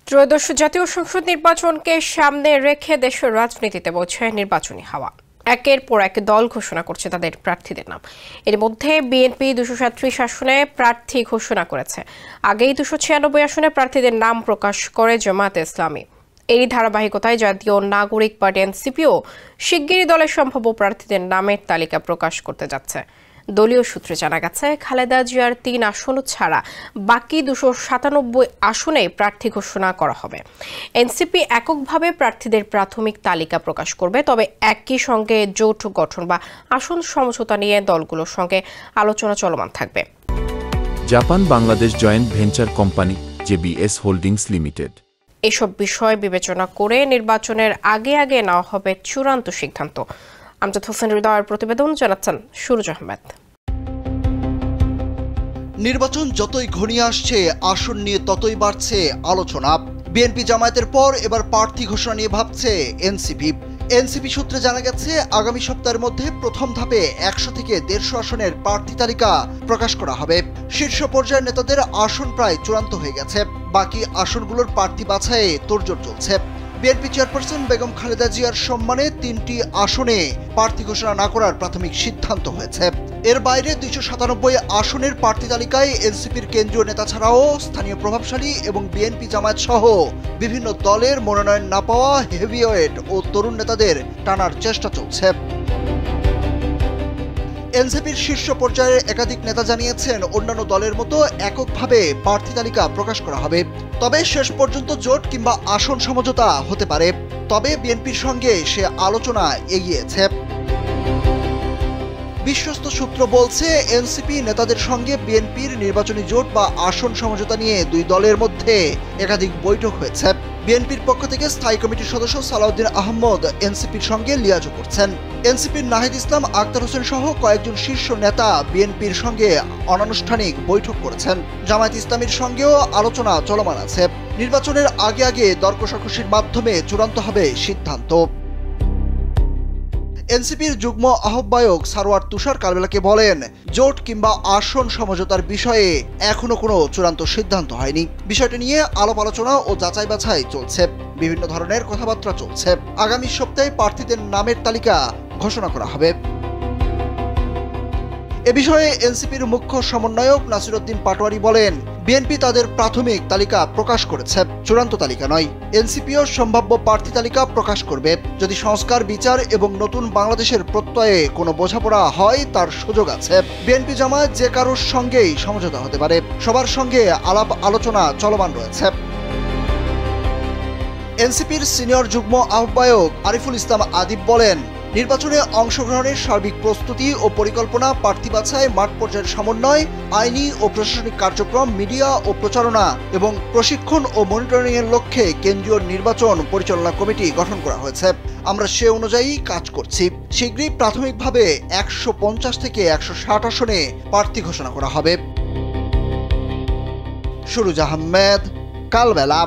ত্রয়োদশ জাতীয় সংসদ নির্বাচনকে সামনে রেখে দেশের রাজনীতিতে বইছে নির্বাচনী হাওয়া। একের পর এক দল ঘোষণা করছে তাদের প্রার্থীদের নাম। এর মধ্যে বিএনপি 237 আসনে প্রার্থী ঘোষণা করেছে। আগেই 296 আসনে প্রার্থীদের নাম প্রকাশ করে জামায়াতে ইসলামী। এই ধারাবাহিকতায় জাতীয় নাগরিক পার্টি এনসিপিও শিগগিরই দলের সম্ভাব্য প্রার্থীদের নামের তালিকা প্রকাশ করতে যাচ্ছে। দলীয় সূত্রে জানা গেছে, খালেদা জিয়ার 3 আসন ছাড়া বাকি 297 আসনে প্রার্থী ঘোষণা করা হবে। এনসিপি এককভাবে প্রার্থীদের প্রাথমিক তালিকা প্রকাশ করবে, তবে একই সঙ্গে জোট গঠন বা আসন সমঝোতা নিয়ে দলগুলোর সঙ্গে আলোচনা চলমান থাকবে। Japan Bangladesh joint venture company JBS holdings limited এসব বিষয় বিবেচনা করে নির্বাচনের আগে নেওয়া হবে চূড়ান্ত সিদ্ধান্ত। আমজাদ হোসেন হৃদয়ের প্রতিবেদন, জানাচ্ছেন সুরজ আহমেদ। নির্বাচন যতই ঘনিয়ে আসছে, আসন নিয়ে ততই বাড়ছে আলোচনা। বিএনপি জামায়াতের পর এবার প্রার্থী ঘোষণা নিয়ে ভাবছে এনসিপি সূত্রে জানা গেছে, আগামী সপ্তাহের মধ্যে প্রথম ধাপে 100 থেকে 150 আসনের প্রার্থী তালিকা প্রকাশ করা হবে। শীর্ষ পর্যায়ের নেতাদের আসন প্রায় চূড়ান্ত হয়ে গেছে। বাকি আসনগুলোর প্রার্থী বাছাইয়ে তোড়জোড় চলছে। বিএনপি চেয়ারপারসন বেগম খালেদা জিয়ার সম্মানে 3টি আসনে প্রার্থী ঘোষণা না করার প্রাথমিক সিদ্ধান্ত হয়েছে। এর বাইরে 297 আসনের প্রার্থী তালিকায় এনসিপির কেন্দ্রীয় নেতা ছাড়াও স্থানীয় প্রভাবশালী এবং বিএনপি জামায়াত সহ বিভিন্ন দলের মনোনয়ন না পাওয়া হেভিওয়েট ও তরুণ নেতাদের টানার চেষ্টা চলছে। এনসিপির শীর্ষ পর্যায়ের একাধিক নেতা জানিয়েছেন, অন্যান্য দলের মতো এককভাবে প্রার্থী তালিকা প্রকাশ করা হবে, তবে শেষ পর্যন্ত জোট কিংবা আসন সমঝোতা হতে পারে। তবে বিএনপির সঙ্গে সে আলোচনা এগিয়েছে। বিশ্বস্ত সূত্র বলছে, এনসিপি নেতাদের সঙ্গে বিএনপির নির্বাচনী জোট বা আসন সমঝোতা নিয়ে দুই দলের মধ্যে একাধিক বৈঠক হয়েছে। বিএনপির পক্ষ থেকে স্থায়ী কমিটির সদস্য সালাউদ্দিন আহমদ এনসিপির সঙ্গে লিয়াজো করছেন। এনসিপির নাহিদ ইসলাম, আক্তার হোসেন সহ কয়েকজন শীর্ষ নেতা বিএনপির সঙ্গে অনানুষ্ঠানিক বৈঠক করেছেন। জামায়াত ইসলামীর সঙ্গেও আলোচনা চলমান আছে। নির্বাচনের আগে দর কষাকষির মাধ্যমে চূড়ান্ত হবে সিদ্ধান্ত। এনসিপির যুগ্ম আহ্বায়ক সারোয়ার তুষার কালবেলাকে বলেন, জোট কিংবা আসন সমঝোতার বিষয়ে এখনো কোনো চূড়ান্ত সিদ্ধান্ত হয়নি। বিষয়টি নিয়ে আলাপ আলোচনা ও যাচাই বাছাই চলছে। বিভিন্ন ধরনের কথাবার্তা চলছে। আগামী সপ্তাহে প্রার্থীদের নামের তালিকা ঘোষণা করা হবে। এ বিষয়ে এনসিপির মুখ্য সমন্বয়ক নাসিরউদ্দিন পাটোয়ারি বলেন, বিএনপি তাদের প্রাথমিক তালিকা প্রকাশ করেছে, চূড়ান্ত তালিকা নয়। এনসিপিও সম্ভাব্য প্রার্থী তালিকা প্রকাশ করবে। যদি সংস্কার, বিচার এবং নতুন বাংলাদেশের প্রত্যয়ে কোনো বোঝাপড়া হয়, তার সুযোগ আছে। বিএনপি জামায়াত যে কারোর সঙ্গেই সমঝোতা হতে পারে। সবার সঙ্গে আলাপ আলোচনা চলমান রয়েছে। এনসিপির সিনিয়র যুগ্ম আহ্বায়ক আরিফুল ইসলাম আদিব বলেন, নির্বাচনে অংশগ্রহণের সার্বিক প্রস্তুতি ও পরিকল্পনা, প্রার্থী বাছাই, মাঠ পর্যায়ের সমন্বয়, আইনি ও প্রশাসনিক কার্যক্রম, মিডিয়া ও প্রচারণা এবং প্রশিক্ষণ ও মনিটরিংয়ের লক্ষ্যে কেন্দ্রীয় নির্বাচন পরিচালনা কমিটি গঠন করা হয়েছে। আমরা সে অনুযায়ী কাজ করছি। শীঘ্রই প্রাথমিকভাবে 150 থেকে 160 আসনে প্রার্থী ঘোষণা করা হবে। সুরজ আহমেদ, কালবেলা।